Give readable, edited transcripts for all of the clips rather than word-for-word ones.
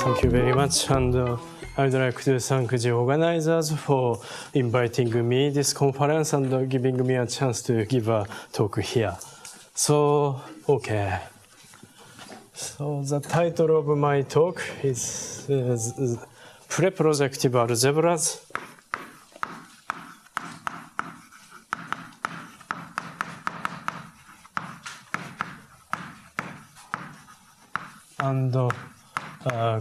Thank you very much, and I would like to thank the organizers for inviting me this conference and giving me a chance to give a talk here. So, okay. So the title of my talk is Preprojective Algebras. And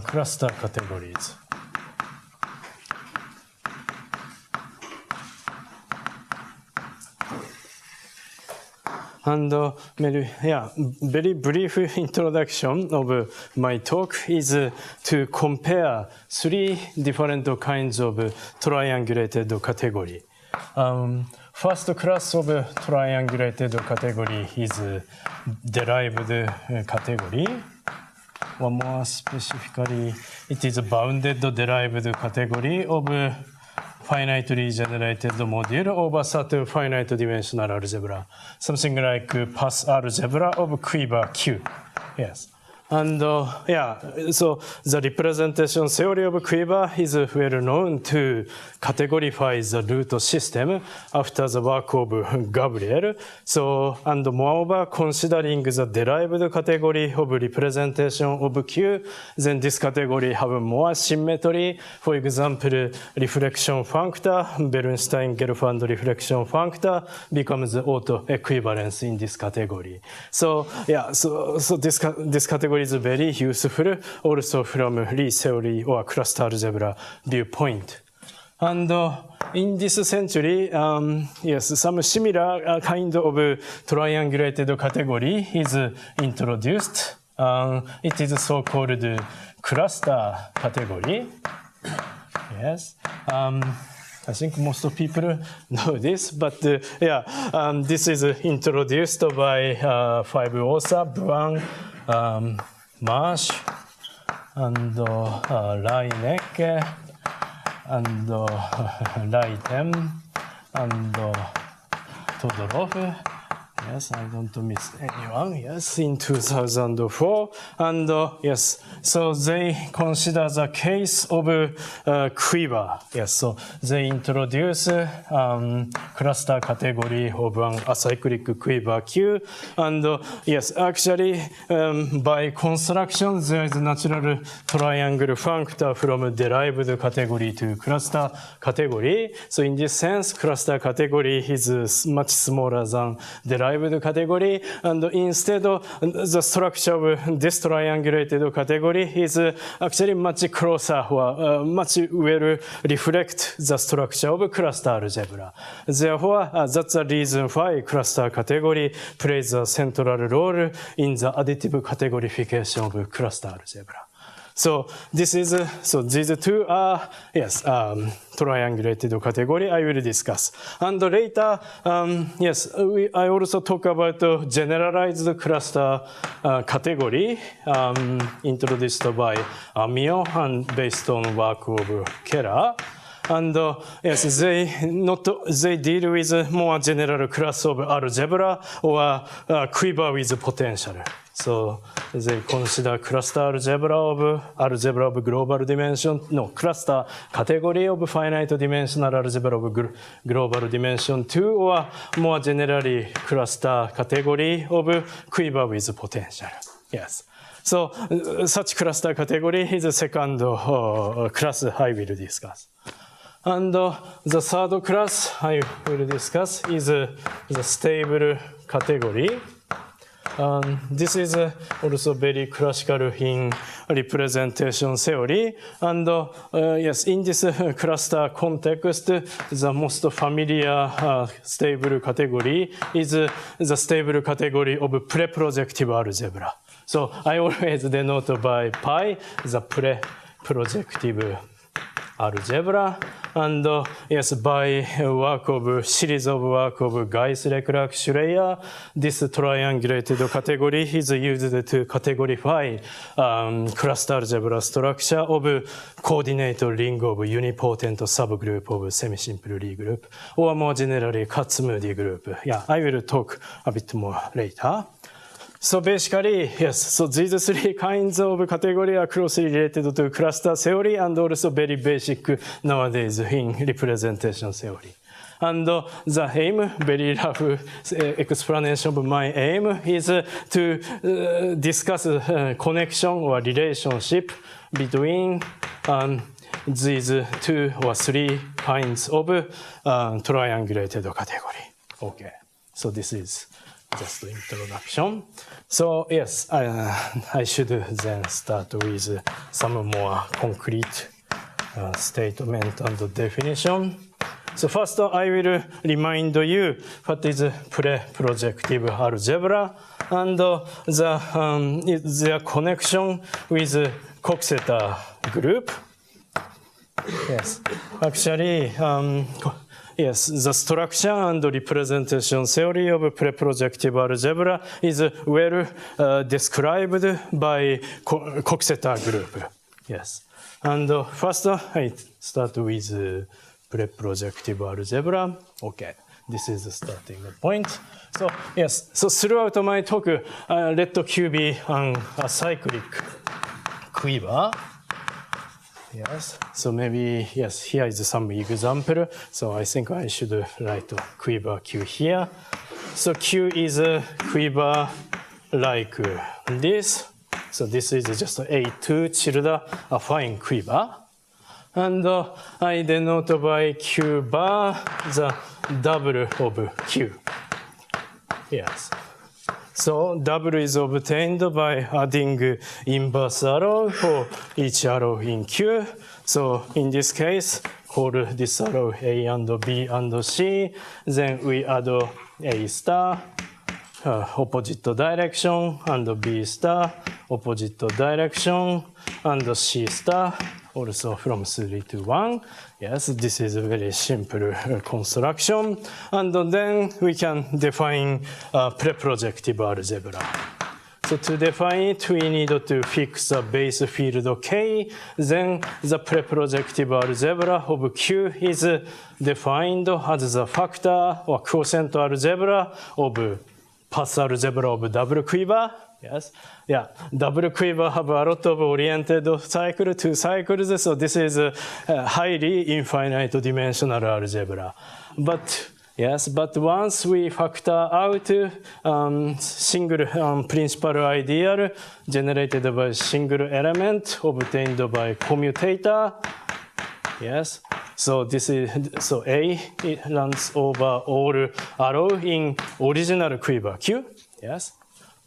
cluster categories. And very brief introduction of my talk is to compare three different kinds of triangulated category. First class of triangulated category is derived category. Or more specifically, it is a bounded derived category of finitely generated module over certain finite dimensional algebra. Something like path algebra of quiver Q. Yes. And so the representation theory of quiver is well known to categorize the root system after the work of Gabriel. So, and moreover, considering the derived category of representation of Q, then this category have more symmetry. For example, reflection factor, Bernstein-Gelfand reflection factor becomes auto-equivalence in this category. So, so this category is very useful also from Lie theory or cluster algebra viewpoint. And in this century, some similar kind of triangulated category is introduced. It is so-called cluster category. Yes. I think most of people know this, but this is introduced by 5 authors, Buan, Marsh, and Reineck, and Reiten, and Todorov. Yes, I don't miss anyone. Yes, in 2004. And yes, so they consider the case of quiver. Yes, so they introduce cluster category of an acyclic quiver Q. And yes, actually, by construction, there is a natural triangle factor from derived category to cluster category. So in this sense, cluster category is much smaller than derived category, and instead the structure of this triangulated category is actually much closer or much well reflect the structure of cluster algebra. Therefore, that's the reason why cluster category plays a central role in the additive categorification of cluster algebra. So this is so these two are triangulated category I will discuss, and later I also talk about generalized cluster category introduced by Amiot and based on work of Keller. And they deal with more general class of algebra or quiver with potential. So they consider cluster algebra of global dimension, cluster category of finite dimensional algebra of global dimension 2, or more generally cluster category of quiver with potential. Yes. So such cluster category is the second class I will discuss. And the third class I will discuss is the stable category. This is also very classical in representation theory. And yes, in this cluster context, the most familiar stable category is the stable category of preprojective algebra. So I always denote by pi the preprojective algebra. And yes, by work of series of work of Guy's Leclerc Schreier, this triangulated category is used to categorify cluster algebra structure of coordinate ring of unipotent subgroup of semi-simple Lie group, or more generally Kac-Moody group. Yeah, I will talk a bit more later. So basically, yes, so these three kinds of category are closely related to cluster theory and also very basic nowadays in representation theory. And the aim, very rough explanation of my aim, is to discuss connection or relationship between these two or three kinds of triangulated category. Okay, so this is just the introduction. So yes, I should then start with some more concrete statement and definition. So first I will remind you what is preprojective algebra and their connection with Coxeter group. Yes, actually, yes, the structure and representation theory of preprojective algebra is well described by Coxeter group. Yes, and first I start with preprojective algebra. Okay, this is the starting point. So yes, so throughout my talk, let Q be a cyclic quiver. Yes, so maybe, yes, here is some example. So I think I should write quiver Q here. So Q is a quiver like this. So this is just A2 tilde, a fine quiver. And I denote by Q bar the double of Q. Yes. So double is obtained by adding inverse arrow for each arrow in Q. So in this case, call this arrow A and B and C. Then we add A star, opposite direction, and B star, opposite direction, and C star, also from 3 to 1. Yes, this is a very simple construction. And then we can define preprojective algebra. So to define it, we need to fix a base field K. Then the preprojective algebra of Q is defined as the factor or quotient algebra of path algebra of double quiver. Yes, yeah, double quiver have a lot of oriented cycle, 2 cycles, so this is a highly infinite dimensional algebra. But yes, but once we factor out single principal ideal generated by single element obtained by commutator. Yes, so this is so A it runs over all arrow in original quiver Q. Yes.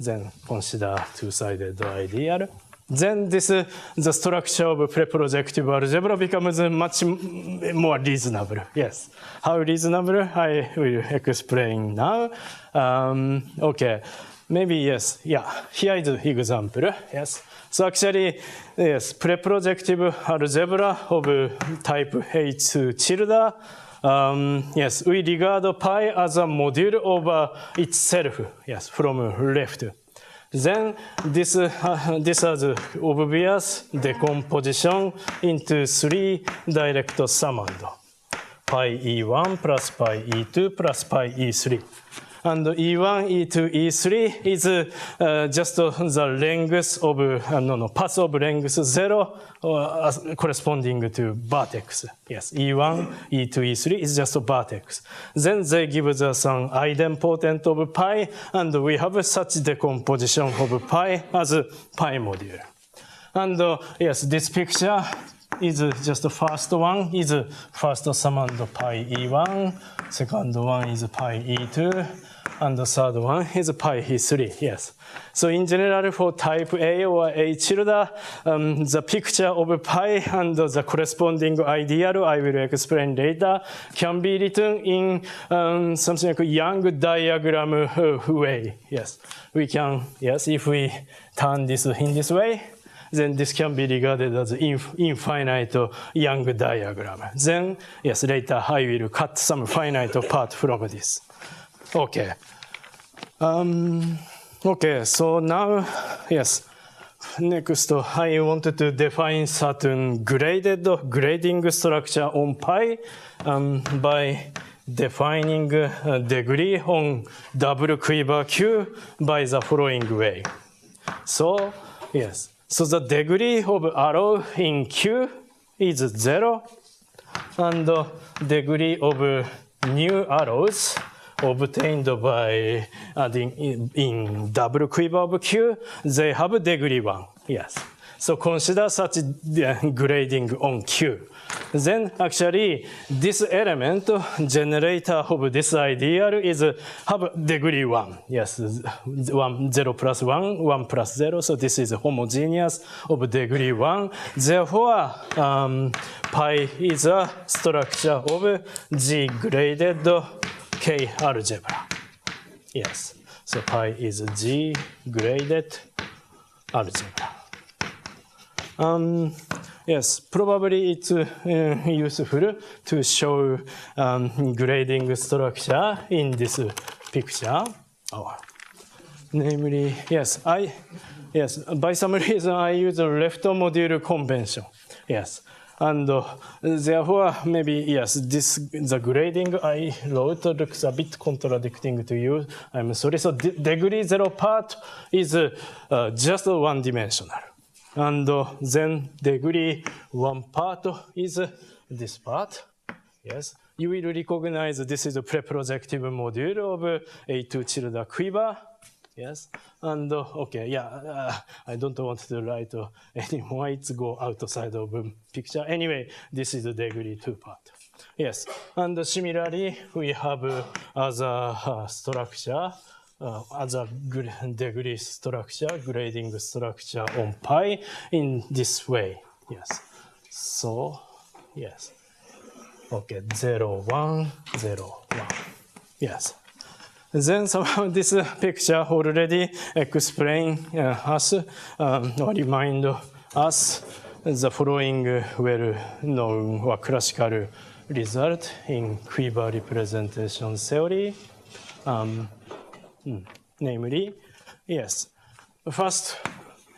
Then consider two-sided ideal. Then the structure of preprojective algebra becomes much more reasonable. Yes. How reasonable? I will explain now. Okay. Maybe yes. Yeah. Here is the example. Yes. So actually, yes, preprojective algebra of type H2 tilde. Yes, we regard pi as a module of itself, yes, from left. Then this has obvious decomposition into 3 direct summand. Pi E1 plus pi E2 plus pi E3. And E1, E2, E3 is just the length of, path of length 0 corresponding to vertex. Yes, E1, E2, E3 is just a vertex. Then they give us an idempotent of pi, and we have such decomposition of pi as a pi module. And yes, this picture is just the first one is first summand pi E1, second one is pi E2, and the third one is pi E3, yes. So in general, for type A or A tilde, the picture of pi and the corresponding ideal, I will explain later, can be written in something like a Young diagram way. Yes, we can, yes, if we turn this in this way, then this can be regarded as infinite Young diagram. Then, yes, later I will cut some finite part from this. Okay. Okay, so now, yes. Next, I wanted to define certain grading structure on pi by defining degree on double quiver Q by the following way. So, yes. So the degree of arrow in Q is 0, and the degree of new arrows obtained by adding in double quiver of Q, they have degree 1. Yes. So consider such grading on Q. Then actually this element generator of this ideal is have degree 1. Yes, 0 plus 1, 1 plus 0. So this is homogeneous of degree 1. Therefore, pi is a structure of G graded K algebra. Yes. So pi is G graded algebra. Yes, probably it's useful to show grading structure in this picture. Oh. Namely, yes, by some reason I use a left module convention. Yes. And therefore, maybe, yes, the grading I wrote looks a bit contradicting to you. I'm sorry. So degree 0 part is just one-dimensional. And then degree 1 part is this part. Yes. You will recognize this is a preprojective module of A2 tilde quiver. Yes. And okay, yeah, I don't want to write anymore. It's go outside of picture. Anyway, this is the degree 2 part. Yes. And similarly, we have other structure, other degree structure, grading structure on pi in this way. Yes. So, yes. Okay, 0, 1, 0, 1. Yes. Then somehow this picture already explain us or remind us the following well-known or classical result in quiver representation theory. Namely, yes, first,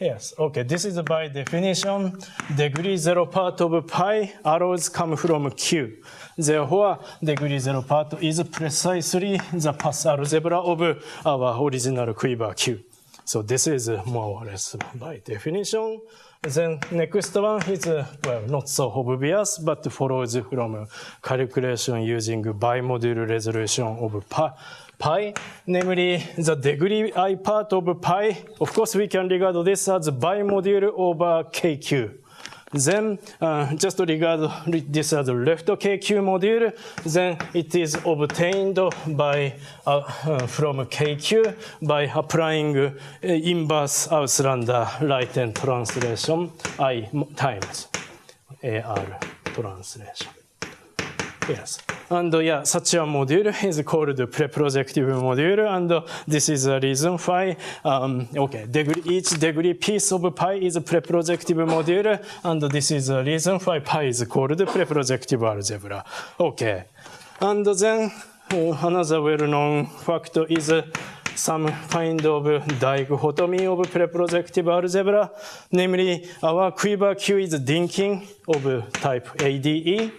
yes, okay, this is by definition, degree 0 part of pi, arrows come from Q. Therefore, degree 0 part is precisely the path algebra of our original quiver Q. So this is more or less by definition. Then next one is, well, not so obvious, but follows from calculation using bimodule resolution of pi, namely the degree I part of pi. Of course, we can regard this as bimodule over KQ. Then just regard this as a left KQ module. Then it is obtained by from KQ by applying inverse Osamu-Iyama translation I times AR translation. Yes. And yeah, such a module is called the preprojective module, and this is the reason why, okay, each degree piece of pi is a preprojective module, and this is the reason why pi is called the preprojective algebra. Okay. And then another well-known fact is some kind of dichotomy of preprojective algebra, namely our quiver Q is dinking of type ADE.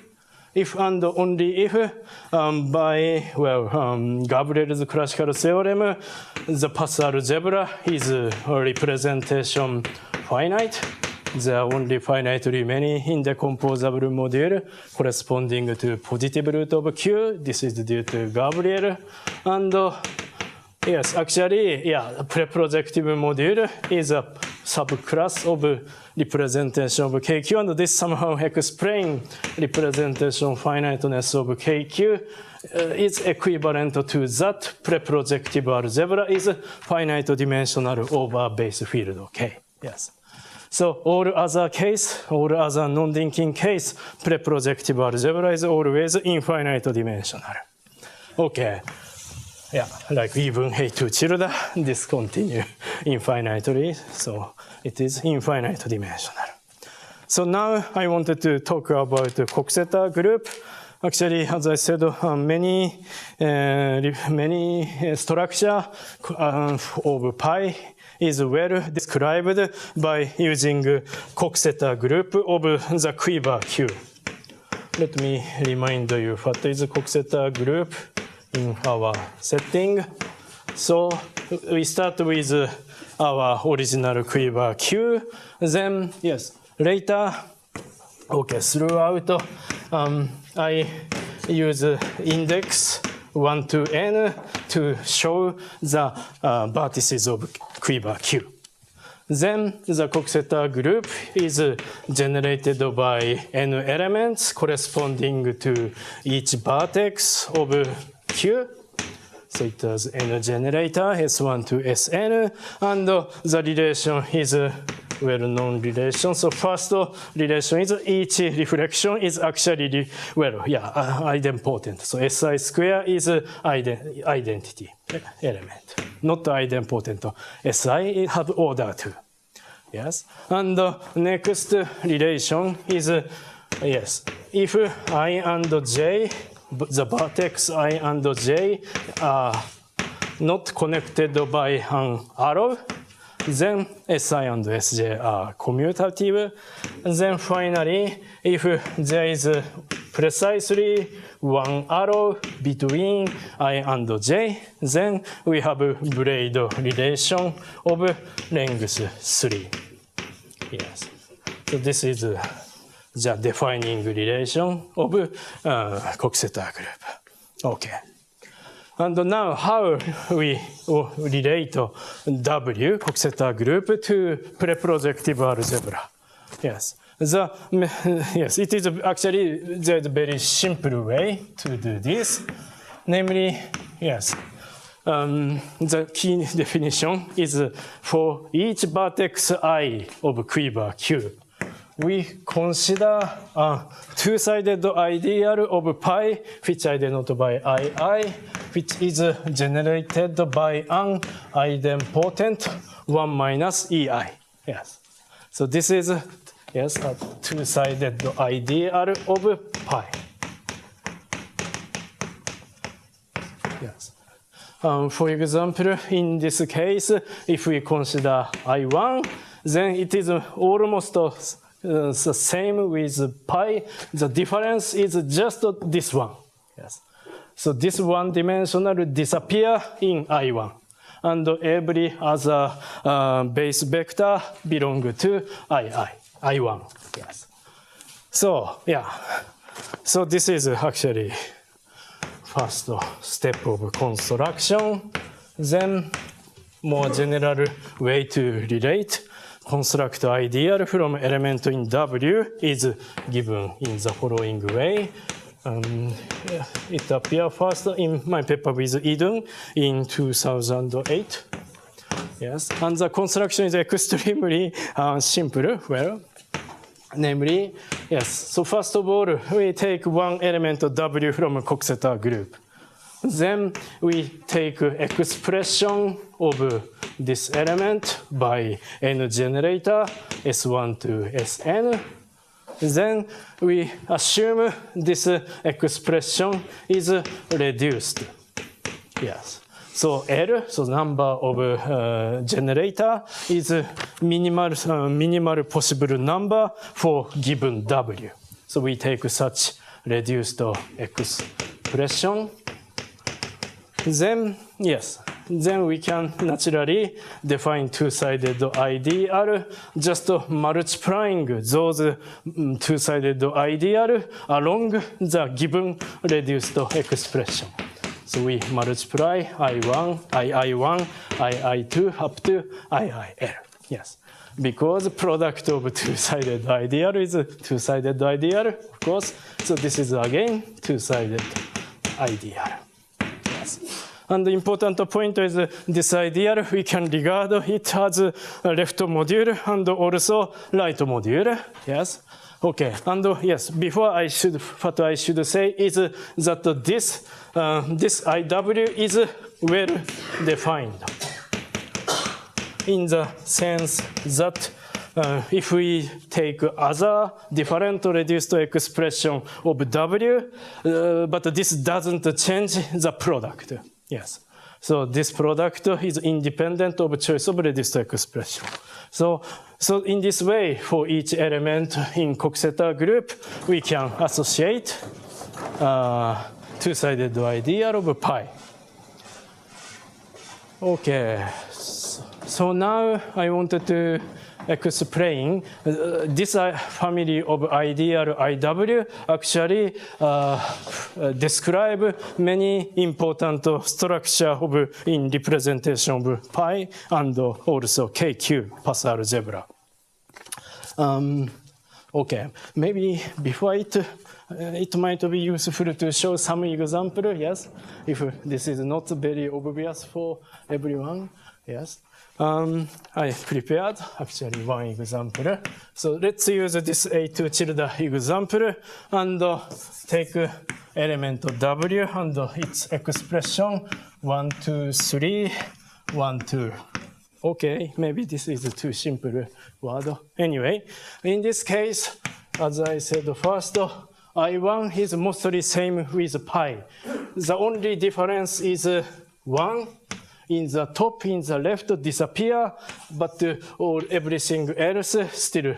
If and only if by, well, Gabriel's classical theorem, the path algebra is a representation finite. There are only finite remaining indecomposable module corresponding to positive root of Q. This is due to Gabriel. And yes, actually, yeah, preprojective module is a subclass of representation of KQ, and this somehow explains representation finiteness of KQ is equivalent to that preprojective algebra is finite dimensional over base field K. Yes. So all other non-linking case, preprojective algebra is always infinite dimensional. Okay. yeah, like even A2 tilde, this continue infinitely, so it is infinite dimensional. So now I wanted to talk about the Coxeter group. Actually, as I said, many structure of pi is well described by using Coxeter group of the quiver Q. Let me remind you what is Coxeter group in our setting. So we start with our original quiver Q. Then, yes, later, okay, throughout, I use index 1 to n to show the vertices of quiver Q. Then the Coxeter group is generated by n elements corresponding to each vertex of Q. So it has n generator, S1 to Sn, and the relation is a well-known relation. So first relation is each reflection is actually, idempotent. So Si square is identity element, not idempotent. Si have order 2. Yes, and the next relation is, yes, if I and j, the vertex I and j are not connected by an arrow, then Si and Sj are commutative. And then finally, if there is precisely one arrow between I and j, then we have a braid relation of length 3. Yes. So this is the defining relation of Coxeter group. Okay. And now how we relate W, Coxeter group, to preprojective algebra. Yes. Yes, it is actually there's a very simple way to do this. Namely, yes, the key definition is for each vertex I of quiver Q, we consider a two-sided ideal of pi, which I denote by II, which is generated by an idempotent 1 minus EI. Yes. So this is, yes, a two-sided ideal of pi. Yes. For example, in this case, if we consider I1, then it is almost the same with pi. The difference is just this one. Yes. So this one-dimensional disappear in I1. And every other base vector belong to I1. Yes. So, yeah. So this is actually first step of construction. Then more general way to relate. Construct ideal from element in W is given in the following way. It appeared first in my paper with Eden in 2008. Yes, and the construction is extremely simple. Well, namely, yes. So first of all, we take one element of W from a Coxeter group. Then we take expression of this element by n generator, S1 to Sn. Then we assume this expression is reduced. Yes. So L, so number of generator, is minimal possible number for given W. So we take such reduced expression. Then, yes, then we can naturally define two-sided ideal, just multiplying those two-sided ideal along the given reduced expression. So we multiply II1, II2 up to IIL. Yes, because product of two-sided ideal is two-sided ideal, of course. So this is again two-sided ideal. And the important point is this ideal, we can regard it as a left module and also right module. Yes. Okay. And yes, before what I should say is that this IW is well defined in the sense that if we take other different reduced expression of W, but this doesn't change the product. Yes. So this product is independent of choice of reduced expression. So in this way, for each element in Coxeter group, we can associate two-sided ideal of pi. Okay. So now I wanted to explain this family of ideal IW actually describe many important structure in representation of pi and also KQ path algebra. Okay, maybe before it might be useful to show some example, yes, if this is not very obvious for everyone, yes. I prepared actually one example. So let's use this A2 tilde example and take element of W and its expression 1, 2, 3, 1, 2. Okay, maybe this is too simple word. Anyway, in this case, as I said first, I1 is mostly same with pi. The only difference is 1. In the top, in the left, disappear, but everything else still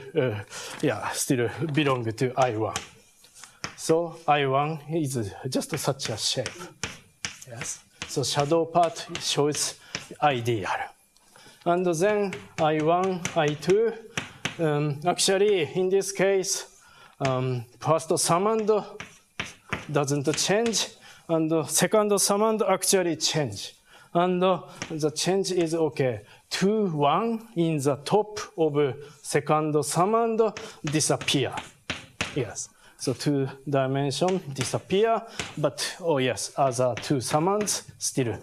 belong to I1. So I1 is just such a shape. Yes. So shadow part shows ideal, and then I1, I2. Actually, in this case, first summand doesn't change, and second summand actually change. And the change is okay. 2, 1 in the top of second summand disappear. Yes. So 2 dimension disappear, but oh yes, other 2 summands still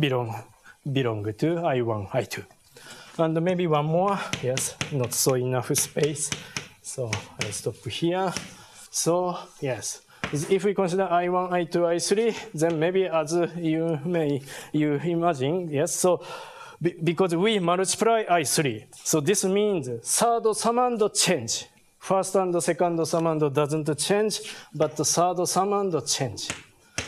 belong to I1, I2. And maybe one more. Yes, not so enough space. So I stop here. So yes. If we consider I1, I2, I3, then maybe as you imagine, yes, so because we multiply I3, so this means third summand change. First and second summand doesn't change, but the third summand change.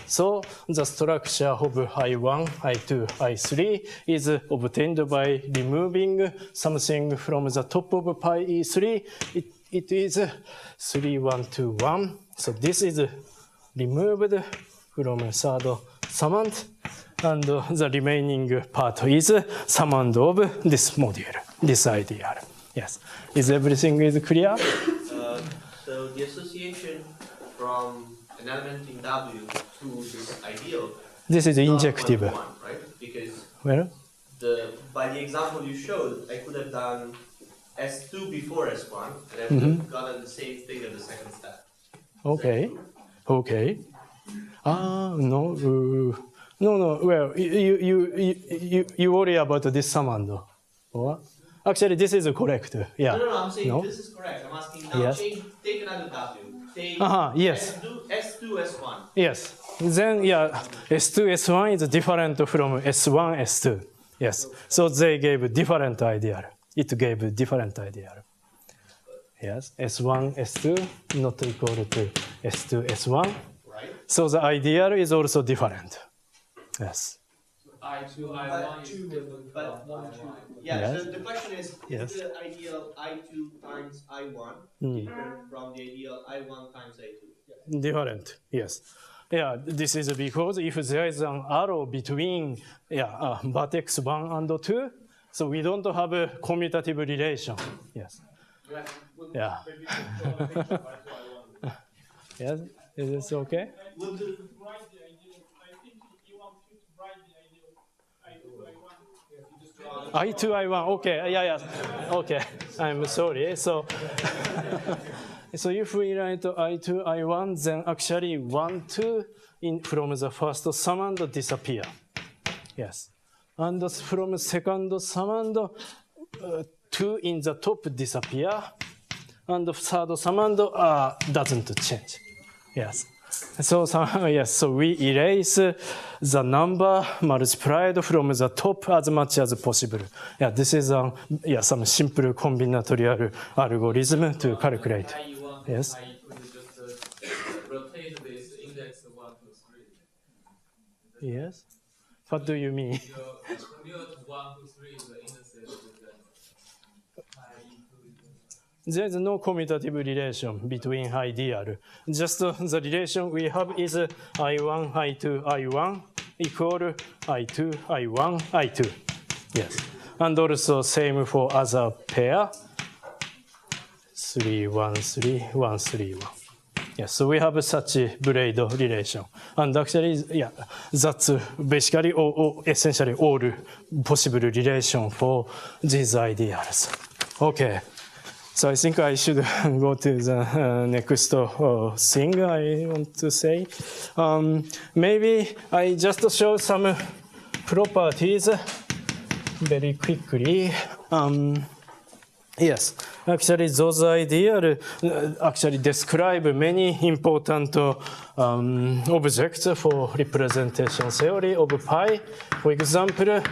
So the structure of I1, I2, I3 is obtained by removing something from the top of pi E3. It is 3, 1, 2, 1. So this is removed from third summand, and the remaining part is summand of this module, this ideal. Yes. Is everything clear? So the association from an element in W to this ideal. This is injective. One, right? Because by the example you showed, I could have done S2 before S1, and I would have gotten the same thing at the second step. Okay. Okay. No. Well, you worry about this summand. Or? Actually, this is correct. Yeah. No. I'm saying this is correct. I'm asking now. Yes. Take another W. Take yes. S2, S1. Yes. Then S2, S1 is different from S1, S2. Yes. So they gave different ideal. It gave different ideal. Yes, S1, S2 not equal to S2, S1. Right. So the ideal is also different. Yes. I2, I1 is different from 1, 2. Yeah, yes. so the question is the ideal I2 times I1 different from the ideal I1 times I2? Different, yes. Yeah, this is because if there is an arrow between vertex 1 and 2, so we don't have a commutative relation. Yes. Yeah. Yes, is this okay? Would you write the ideal? I think you want to write the ideal I2, I1. I2, I1, okay, yeah. Okay, I'm sorry. So if we write I2, I1, then actually 1, 2 from the first summand disappear. Yes. And from second summand, 2 in the top disappear, and the third summand doesn't change. Yes. So yes, so we erase the number multiplied from the top as much as possible. Yeah, this is some simple combinatorial algorithm to calculate. Yes. You just rotate this index 1, 2, 3. Yes. What do you mean? Your commute 1, 2, 3 is the indices with the There is no commutative relation between ideal. Just the relation we have is I1, I2, I1 equal I2, I1, I2. Yes. And also same for other pair. 3, 1, 3, 1, 3, 1. Yes, so we have such a braid relation. And actually, yeah, that's basically essentially all possible relation for these ideals. Okay. So I think I should go to the next thing I want to say. Maybe I just show some properties very quickly. Yes, actually those ideas actually describe many important objects for representation theory of pi. For example,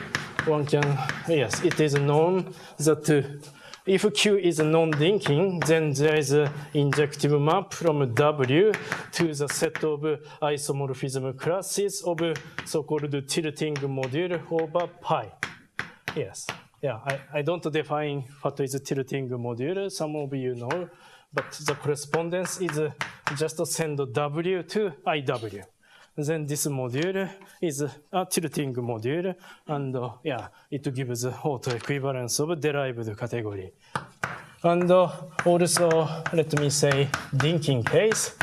one can, yes, it is known that if Q is non-linking, then there is an injective map from W to the set of isomorphism classes of so-called tilting module over pi. Yes. Yeah, I don't define what is a tilting module. Some of you know, but the correspondence is just send W to IW. Then this module is a tilting module, and yeah, it gives autoequivalence of derived category. And also, let me say, linking case.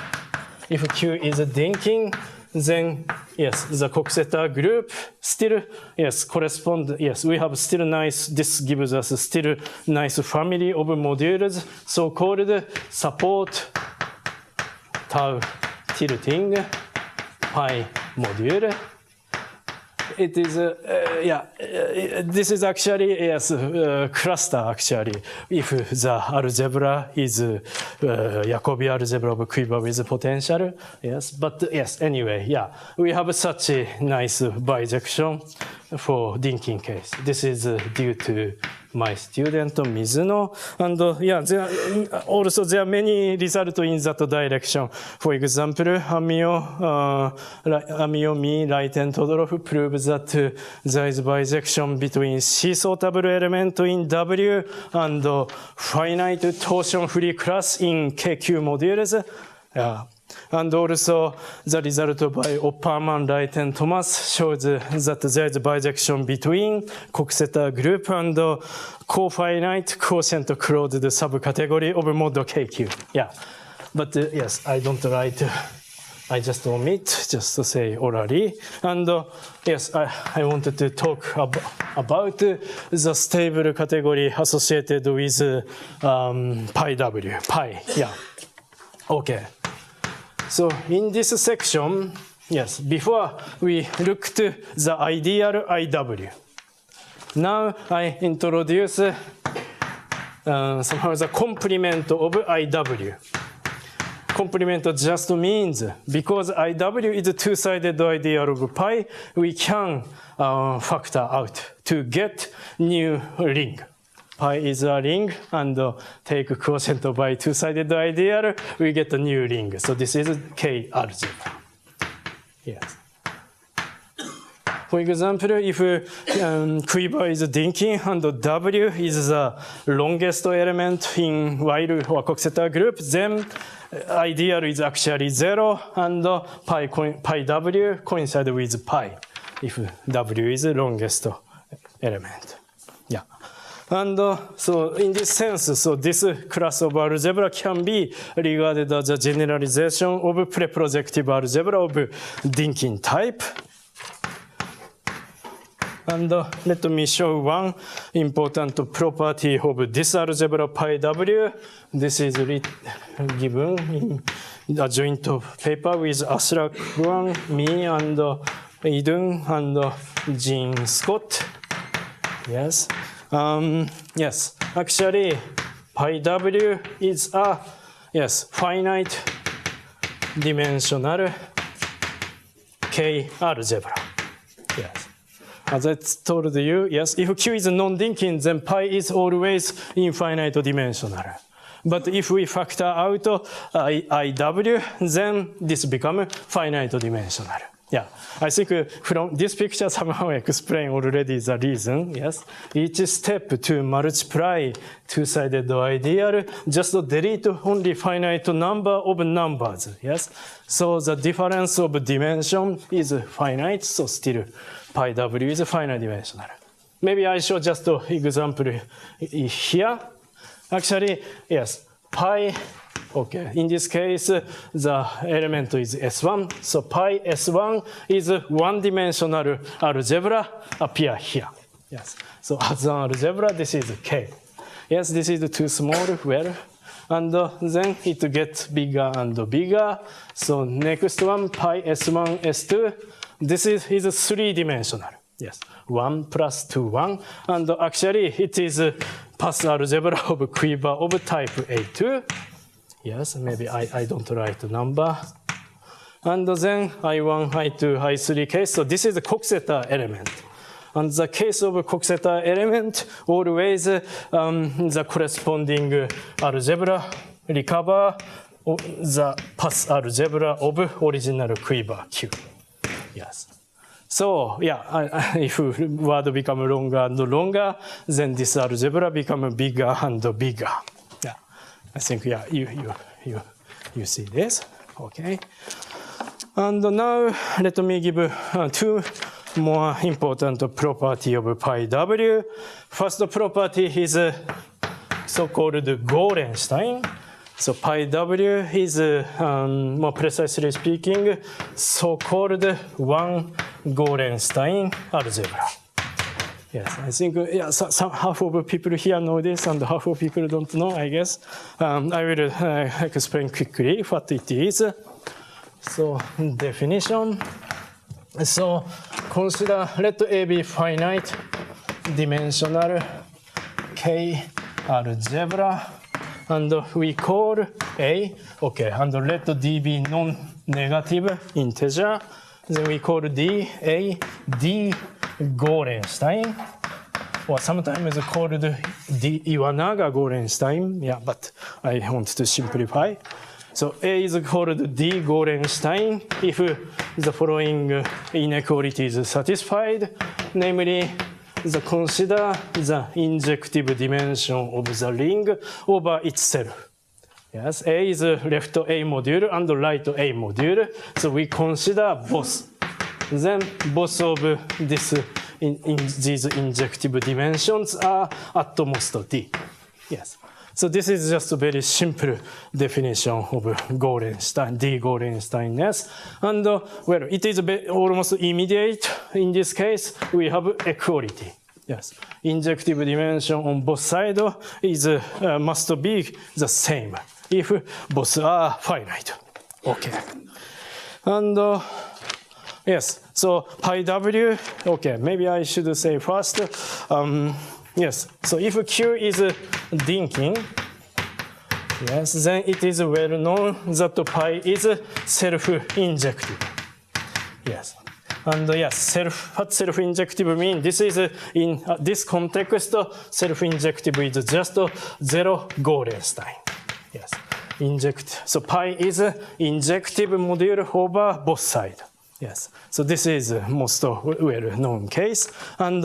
If Q is linking, then yes, the Coxeter group still yes correspond. Yes, we have still nice. This gives us still nice family of modules, so-called support tau tilting pi module. It is this is actually yes cluster actually. If the algebra is Jacobi algebra of quiver with potential, yes. But yes, anyway, yeah, we have such a nice bijection for linking case. This is due to my student Mizuno, and yeah, there are many results in that direction. For example, Amiot-Reiten-Todorov proves that there is bijection between C-sortable element in W and finite torsion-free class in KQ modules. Yeah. And also, the result by Opperman, Wright, and Thomas shows that there is bijection between Coxeter group and cofinite quotient closed subcategory of mod KQ. Yeah, but yes, I don't write. I just omit, just to say orally. And yes, I wanted to talk about the stable category associated with pi W, pi. Yeah. Okay. So in this section, yes, before we looked at the ideal IW. Now I introduce somehow the complement of IW. Complement just means because IW is a two-sided ideal of pi, we can factor out to get new ring. Pi is a ring, and take quotient by two-sided ideal, we get a new ring. So this is K algebra. Yes. For example, if quiver is linking and W is the longest element in while or Coxeter group, then ideal is actually 0, and pi W coincide with pi if W is the longest element. Yeah. And so in this sense, so this class of algebra can be regarded as a generalization of preprojective algebra of linking type. And let me show one important property of this algebra pi W. This is given in a joint paper with Ashraf, Guan, me, and Idun, and Jean Scott. Yes. Yes, actually, pi W is a finite dimensional K algebra. Yes. As I told you, yes, if Q is non-Dicking, then pi is always infinite dimensional. But if we factor out IW, then this becomes finite dimensional. Yeah, I think from this picture somehow explain already the reason, yes. Each step to multiply two-sided ideal, just delete only finite number of numbers, yes. So the difference of dimension is finite, so still pi W is finite dimensional. Maybe I show just an example here. Actually, yes, pi, okay, in this case, the element is S1. So pi S1 is one-dimensional algebra appear here. Yes. So as an algebra, this is K. Yes, this is too small, well, and then it gets bigger and bigger. So next one, pi S1, S2, this is three-dimensional. Yes, 1 plus 2, 1. And actually, it is path algebra of quiver of type A2. Yes, maybe I don't write the number. And then I1, I2, I3 case. So this is the Coxeter element. And the case of Coxeter element, always the corresponding algebra recover the path algebra of original quiver Q. Yes. So yeah, if word become longer and longer, then this algebra become bigger and bigger. Yeah, I think yeah, you see this, okay. And now let me give two more important property of pi W. First property is so-called Gorenstein. So pi W is, more precisely speaking, so-called one Gorenstein algebra. Yes, I think some half of people here know this and half of people don't know, I guess. I will explain quickly what it is. So definition. So consider let A be finite dimensional K algebra. And we call A, okay, and let D be non-negative integer. Then we call D A D Gorenstein, or sometimes called D Iwanaga Gorenstein. Yeah, but I want to simplify. So A is called D Gorenstein if the following inequality is satisfied, namely, consider the injective dimension of the ring over itself. Yes, A is left A module and right A module. So we consider both. Then both of these injective dimensions are at most D. Yes. So this is just a very simple definition of Gorenstein, D Gorensteinness. And well, it is almost immediate. In this case, we have equality. Yes, injective dimension on both sides is must be the same if both are finite. Okay. And yes, so pi W. Okay, maybe I should say first. Yes, so if Q is Dicking, yes, then it is well known that pi is self-injective. Yes, and yes, what self-injective means? This is in this context, self-injective is just zero Gorenstein. Yes, inject. So pi is injective module over both sides. Yes, so this is most well-known case, and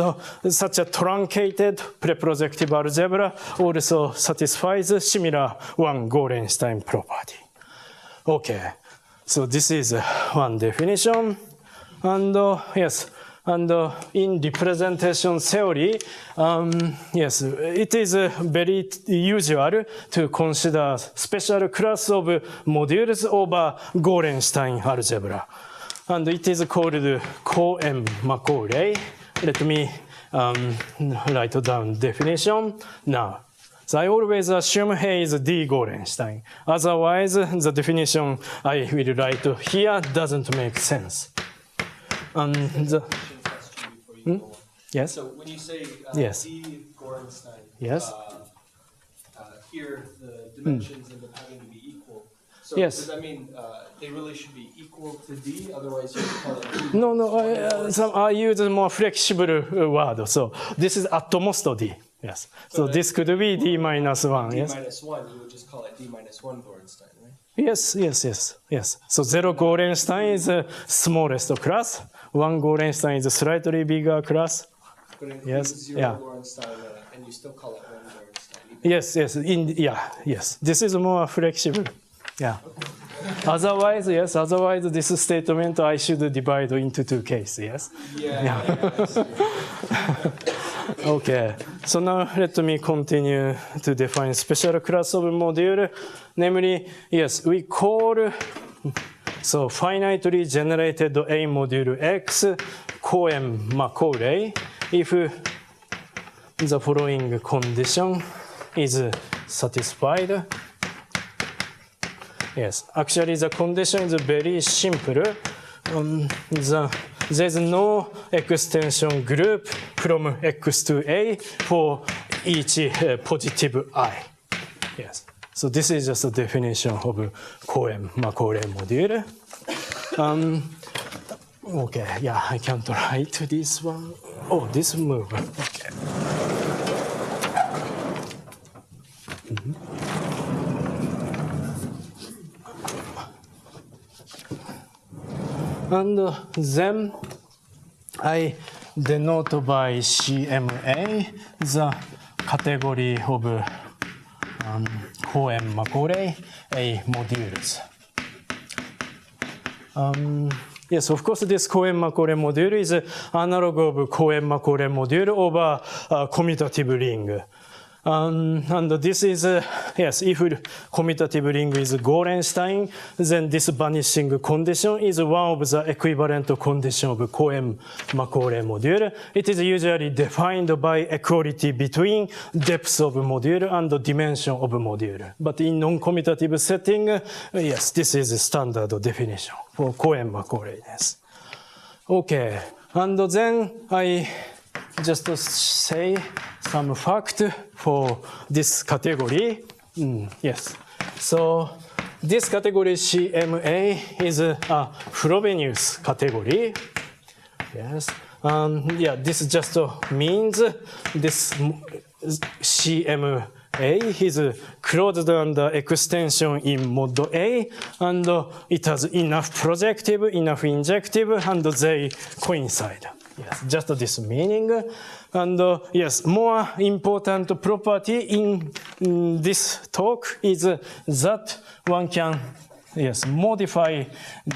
such a truncated preprojective algebra also satisfies similar one Gorenstein property. Okay, so this is one definition, and yes, and in representation theory, yes, it is very usual to consider special class of modules over Gorenstein algebra. And it is called Cohen-Macaulay. Let me write down definition now. So I always assume A is D Gorenstein. Otherwise, the definition I will write here doesn't make sense. Yes? So when you say yes. D Gorenstein, yes. Here the dimensions end up having to be equal. So Yes. does that mean they really should be equal to D? Otherwise, you would call it D. No, I use a more flexible word. So this is at most D. Yes. So this could be D minus 1. D Yes. minus 1, you would just call it D minus 1 Gorenstein, right? Yes. So 0 Gorenstein is the smallest class. 1 Gorenstein is a slightly bigger class. But it includes Yes, 0 yeah. Gorenstein, and you still call it 1 Gorenstein. Yes. This is more flexible. Yeah. Otherwise, this statement I should divide into two cases. Yes. Yeah. Okay. So now let me continue to define special class of module. Namely, yes, we call so finitely generated A module X Cohen-Macaulay if the following condition is satisfied. Yes, actually the condition is very simple. There's no extension group from X to A for each positive I. Yes. So this is just a definition of Cohen-Macaulay module. Okay, yeah, I can't write this one. Oh, this move. Okay. And then I denote by CMA the category of Cohen-Macaulay A modules. Yes, of course, this Cohen-Macaulay module is analog of Cohen-Macaulay module over commutative ring. And this is, yes, if commutative ring is Gorenstein, then this vanishing condition is one of the equivalent condition of Cohen-Macaulay module. It is usually defined by equality between depth of module and dimension of module. But in non-commutative setting, yes, this is a standard definition for Cohen-Macaulay. Yes. Okay, and then I just say some fact for this category. Yes. So this category CMA is a Frobenius category. Yes. Yeah, this just means this CMA is closed under extension in mod A, and it has enough projective, enough injective, and they coincide. Yes, just this meaning. And yes, more important property in this talk is that one can, yes, modify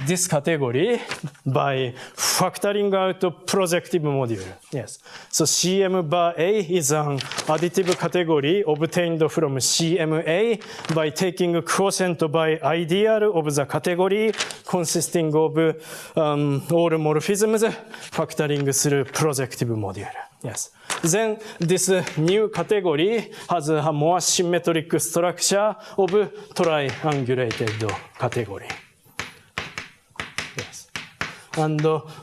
this category by factoring out projective module. Yes. So CM bar A is an additive category obtained from CMA by taking quotient by ideal of the category consisting of all morphisms factoring through projective module. Yes. Then this new category has a more symmetric structure of triangulated category. Yes. And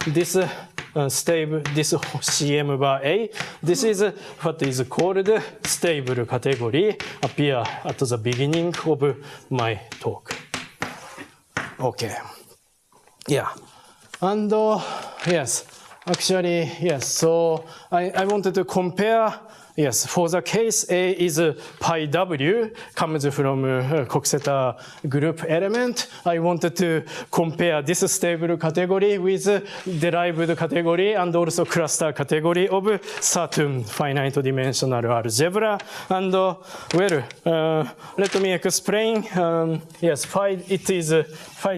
this stable, this CM bar A, this is what is called stable category, appear at the beginning of my talk. Okay. Yeah. And yes. Actually, yes, so I wanted to compare, yes, for the case A is pi W, comes from Coxeter group element. I wanted to compare this stable category with derived category and also cluster category of certain finite dimensional algebra. And let me explain. Yes,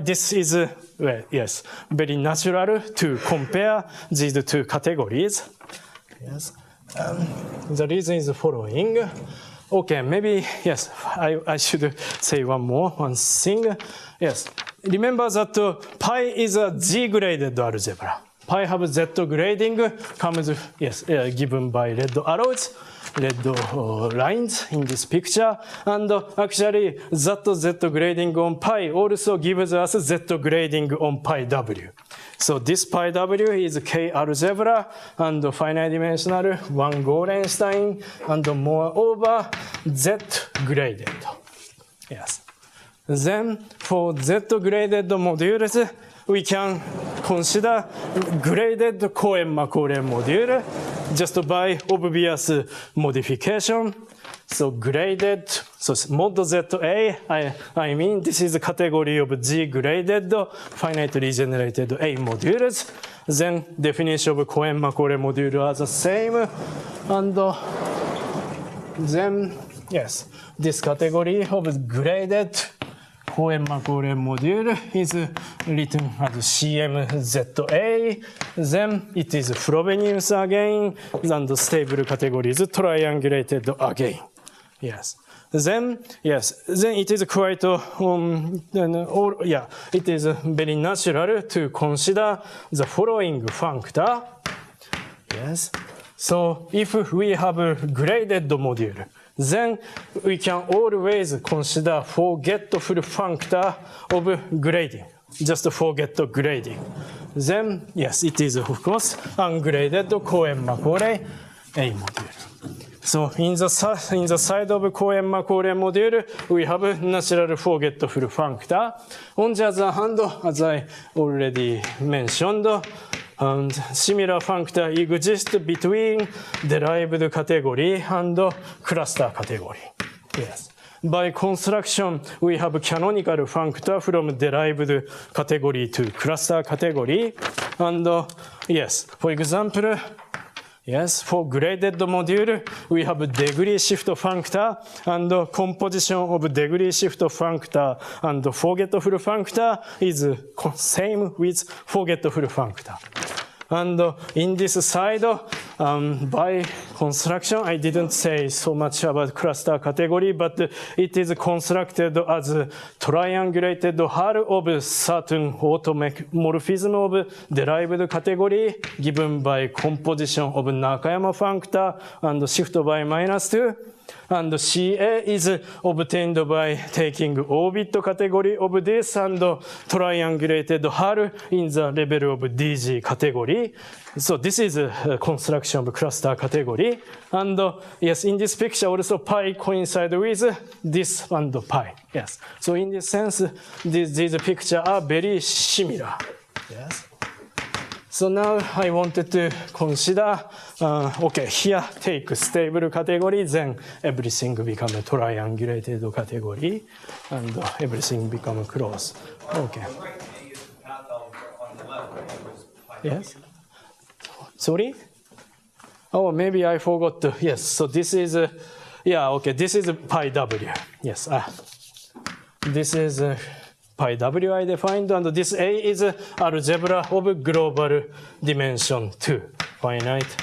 this is well, yes, very natural to compare these two categories. Yes. The reason is the following. Okay, maybe, yes, I should say one thing. Yes, remember that pi is a Z-graded algebra. Pi have Z grading, comes, yes, given by red arrows, red lines in this picture. And actually, that Z grading on pi also gives us Z grading on pi W. So this pi W is K algebra and finite dimensional, 1 Gorenstein, and moreover, Z graded. Yes. Then for Z-graded modules, we can consider graded Cohen-Macaulay module just by obvious modification. So graded, so mod ZA, I mean this is the category of G-graded finitely generated A modules. Then definition of Cohen-Macaulay module are the same. And then, yes, this category of graded Cohen-Macaulay module is written as CMZA. Then it is Frobenius again, and stable category is triangulated again. Yes. Then, yes, then it is quite, it is very natural to consider the following functor. Yes. So if we have a graded module, then we can always consider forgetful functor of grading. Just forget the grading. Then, yes, it is, of course, ungraded Cohen-Macaulay A module. So in the side of Cohen-Macaulay module, we have a natural forgetful functor. On the other hand, as I already mentioned, and similar functor exists between derived category and cluster category. Yes. By construction, we have canonical functor from derived category to cluster category. And yes, for example, yes, for graded module, we have degree shift functor, and composition of degree shift functor and forgetful functor is same with forgetful functor. And in this side, by construction, I didn't say so much about cluster category, but it is constructed as a triangulated hull of certain automorphism of derived category given by composition of Nakayama functor and shift by -2. And CA is obtained by taking orbit category of this and triangulated hull in the level of DG category. So this is a construction of cluster category. And yes, in this picture also pi coincide with this and pi. Yes. So in this sense, these pictures are very similar. Yes. So now I wanted to consider, okay, here take stable category, then everything become a triangulated category, and everything become close. Okay. Yes. Sorry? Oh, maybe I forgot. Yes. So this is, yeah. Okay. This is pi w. Yes. This is. Pi w I defined, and this A is algebra of global dimension 2, finite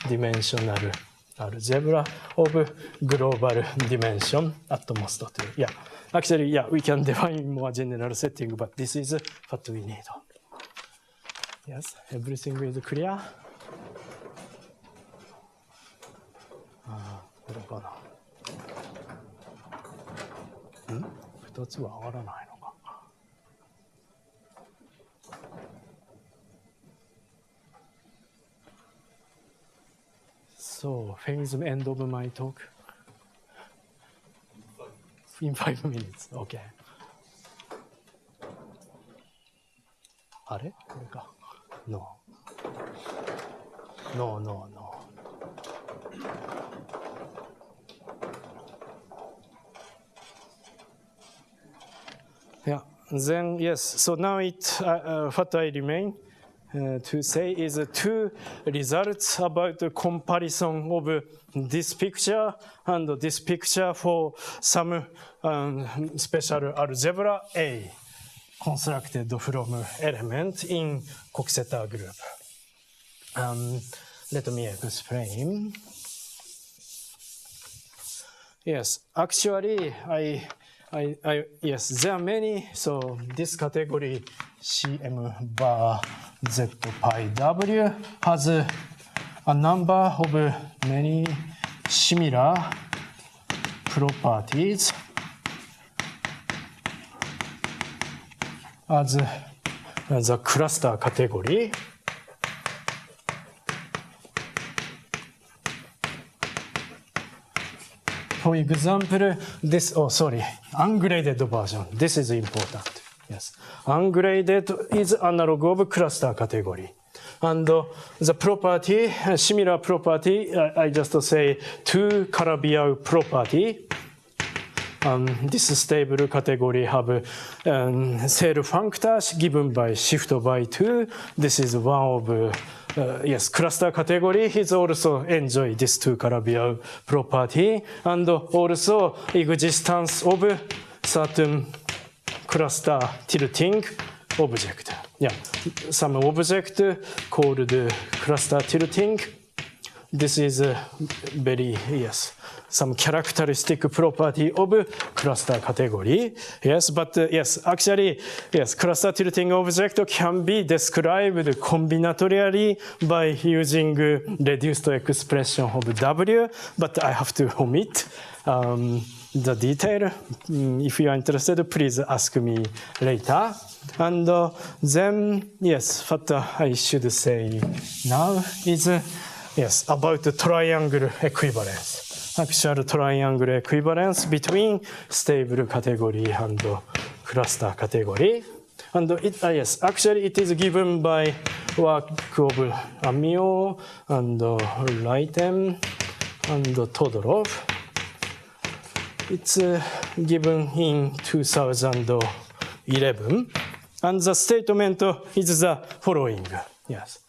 dimensional algebra of global dimension at most 2. Yeah, actually, yeah, we can define more general setting, but this is what we need. Yes, everything is clear? これかな。2つは合わないのか。So, phase end of my talk? In 5 minutes. Okay. あれこれか。No. No, no, no. Yeah, then yes, so now what I remain to say is two results about the comparison of this picture and this picture for some special algebra A constructed from element in Coxeter group. Let me explain. Yes, actually, yes, there are many. So this category CM bar Z pi W has a number of many similar properties as the cluster category. for example, this, oh, sorry, ungraded version. This is important. Yes. Ungraded is analog of cluster category. And the property, similar property, I just say two Calabi-Yau property. This stable category have cell functors given by shift by 2. This is one of yes, cluster category is also enjoy this two Calabi-Yau property, and also existence of certain cluster tilting object. Yeah, some object called cluster tilting. This is very, yes, some characteristic property of cluster category. Yes, but yes, actually, yes, cluster tilting object can be described combinatorially by using reduced expression of W, but I have to omit the detail. If you are interested, please ask me later. And then, yes, what I should say now is, yes, about the triangle equivalence. Actual triangle equivalence between stable category and cluster category. And it, yes, actually it is given by work of Amiot and Reiten and Todorov. It's given in 2011. And the statement is the following. Yes.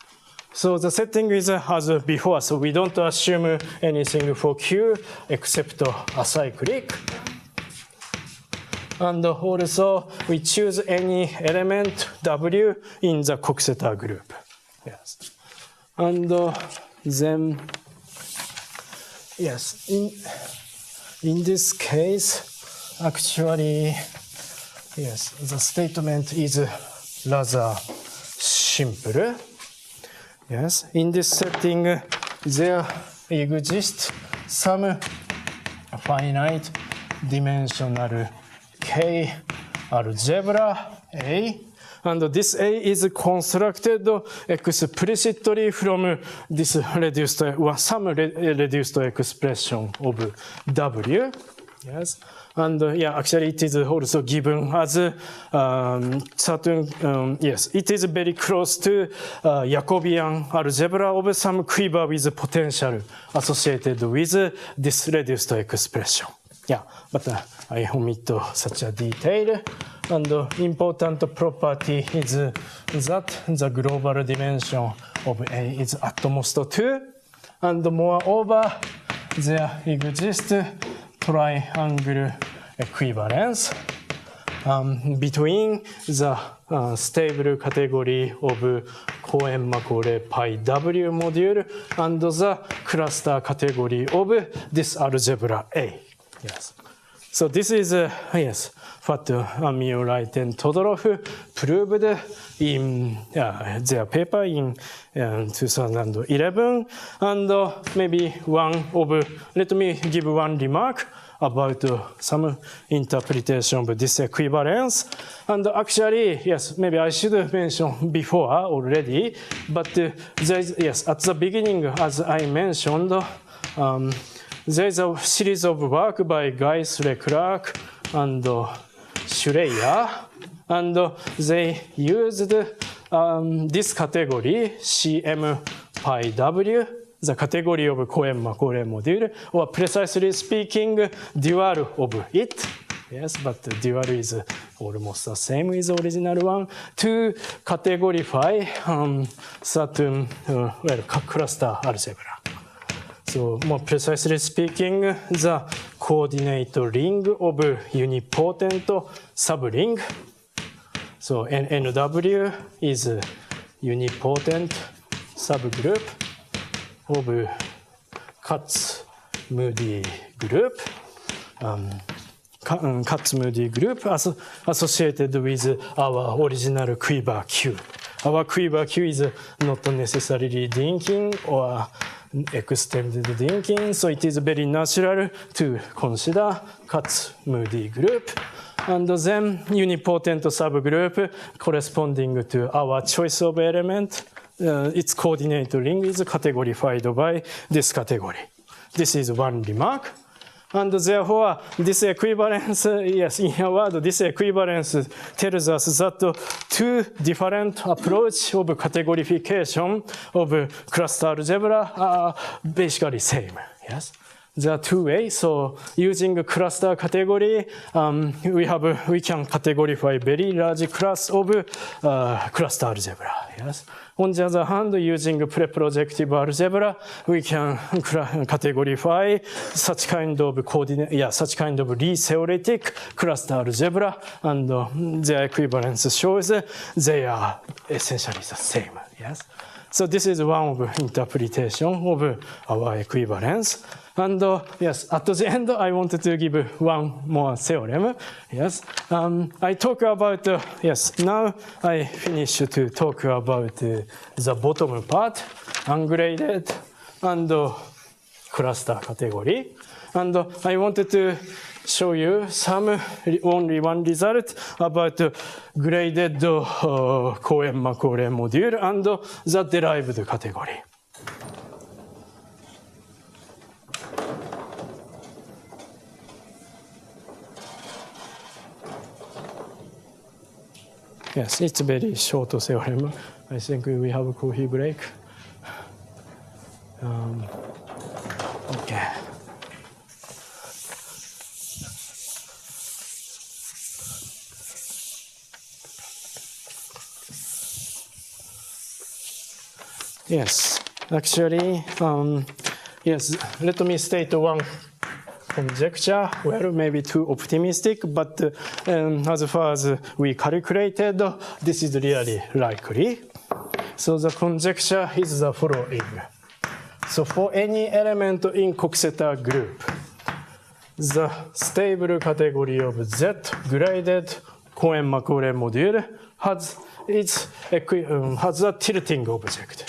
So the setting is as before, so we don't assume anything for Q except acyclic. And also we choose any element W in the Coxeter group. Yes. And then, yes, in this case, actually, yes, the statement is rather simple. Yes, in this setting, there exists some finite dimensional K algebra A, and this A is constructed explicitly from this reduced, or some reduced expression of W. Yes. And yeah, actually it is also given as certain, yes, it is very close to Jacobian algebra of some quiver with potential associated with this reduced expression. Yeah, but I omit such a detail. And important property is that the global dimension of A is at most 2. And moreover, there exists triangle equivalence between the stable category of Cohen-Macaulay Pw-module and the cluster category of this algebra A. Yes. So this is, yes, what Amiot-Reiten-Todorov proved in their paper in 2011. And maybe let me give one remark about some interpretation of this equivalence. And actually, yes, maybe I should mention before already, but there is, yes, at the beginning, as I mentioned, there is a series of work by Geis, Leclerc, and Schreier, and they used this category, CM pi W, the category of Cohen-Macaulay module, or precisely speaking, dual of it. Yes, but the dual is almost the same as the original one, to categorify certain cluster algebra. So more precisely speaking, the coordinate ring of unipotent subring. So NW is a unipotent subgroup of Katz-Moody group. Katz-Moody group associated with our original quiver Q. Our quiver Q is not necessarily linking or extended linking, so it is very natural to consider Katz-Moody group. And then unipotent subgroup corresponding to our choice of element, its coordinate ring is categorified by this category. This is one remark. and therefore this equivalence, yes, in a word, this equivalence tells us that two different approaches of categorification of cluster algebra are basically same. Yes. There are two ways. So using cluster category, we can categorify very large class of cluster algebra. Yes. On the other hand, using preprojective algebra, we can categorify such kind of such kind of Lie-theoretic cluster algebra, and their equivalence shows they are essentially the same. Yes. So this is one of interpretation of our equivalence. And yes, at the end, I wanted to give one more theorem. Yes, I talk about, yes, now I finish to talk about the bottom part, ungraded and cluster category. And I wanted to show you only one result about graded Cohen-Macaulay module and the derived category. Yes, it's a very short theorem. I think we have a coffee break. Okay. Yes, actually, yes, let me state one conjecture, well, maybe too optimistic, but as far as we calculated, this is really likely. So the conjecture is the following. So for any element in Coxeter group, the stable category of Z graded Cohen-Macaulay module has a tilting object.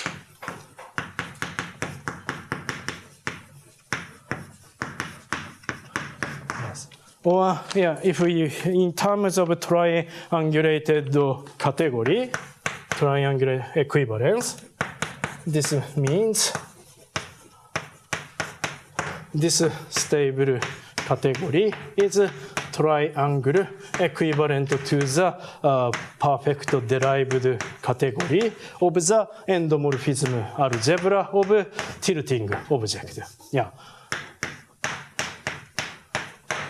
Or, yeah, if we, in terms of triangulated category, triangular equivalence, this means this stable category is triangle equivalent to the perfect derived category of the endomorphism algebra of tilting object. Yeah.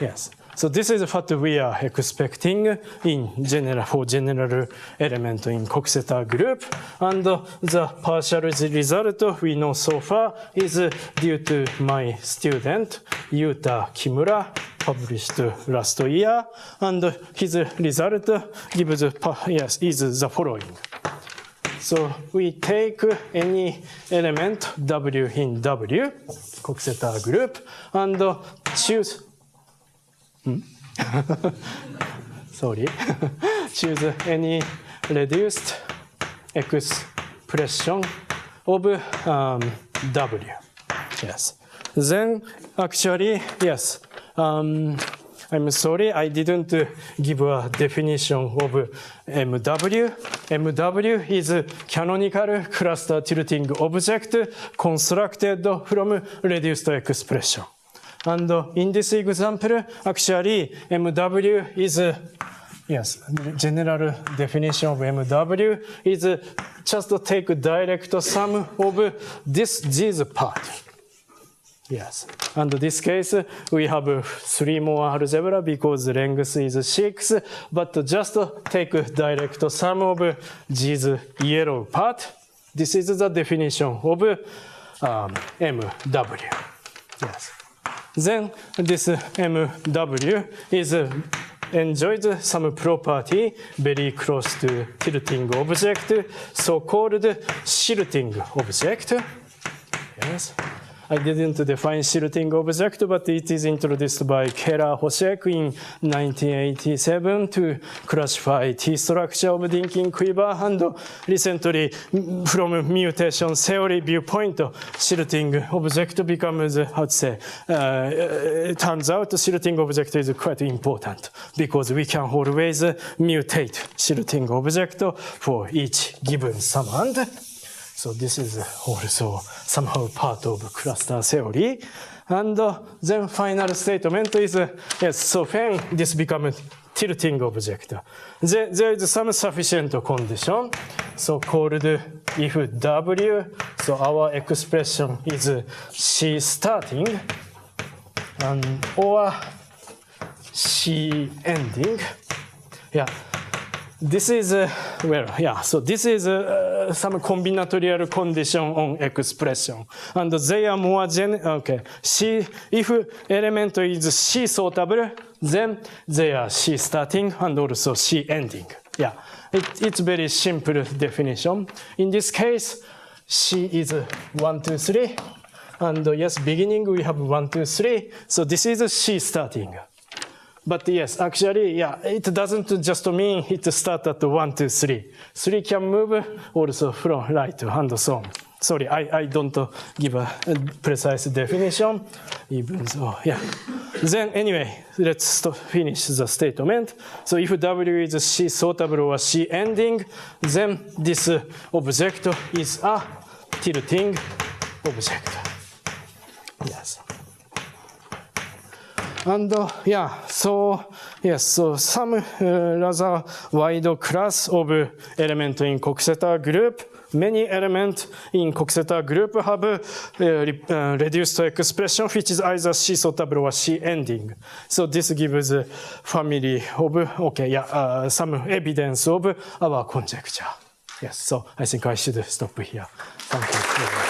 Yes. So this is what we are expecting in general for general element in Coxeter group, and the partial result we know so far is due to my student Yuta Kimura, published last year, and his result gives is the following. So we take any element W in W, Coxeter group, and choose. Sorry. Choose any reduced expression of W. Yes. Then actually, yes. I'm sorry, I didn't give a definition of MW. MW is canonical cluster tilting object constructed from reduced expression. And in this example, actually, MW is, yes, general definition of MW is just to take direct sum of these parts. Yes. And in this case, we have 3 more algebra because the length is 6, but just take direct sum of this yellow part. This is the definition of MW. Yes. Then this MW is enjoys some property very close to tilting object, so-called shilting object. Yes. I didn't define shilting object, but it is introduced by Keller-Hoshek in 1987 to classify T-structure of Dinkin quiver, and recently, from mutation theory viewpoint, shilting object becomes, how to say, it turns out shilting object is quite important because we can always mutate shilting object for each given summand. So this is also somehow part of cluster theory. And then final statement is, yes, so when this becomes tilting object, there is some sufficient condition, so called if W, so our expression is C starting, and or C ending. Yeah. This is, so this is some combinatorial condition on expression. And they are more C, if element is C sortable, then they are C starting and also C ending. Yeah, it's very simple definition. In this case, C is 1, 2, 3. And yes, beginning we have 1, 2, 3. So this is C starting. But yes, actually, yeah, it doesn't just mean it starts at 1, 2, 3. 3 can move also from right and so on. Sorry, I don't give a precise definition, even though, yeah. Then anyway, let's finish the statement. So if W is C sortable or C ending, then this object is a tilting object. Yes. And so some rather wide class of element in Coxeter group. Many elements in Coxeter group have reduced expression which is either C sortable or C ending. So this gives a family of some evidence of our conjecture. Yes, so I think I should stop here. Thank you.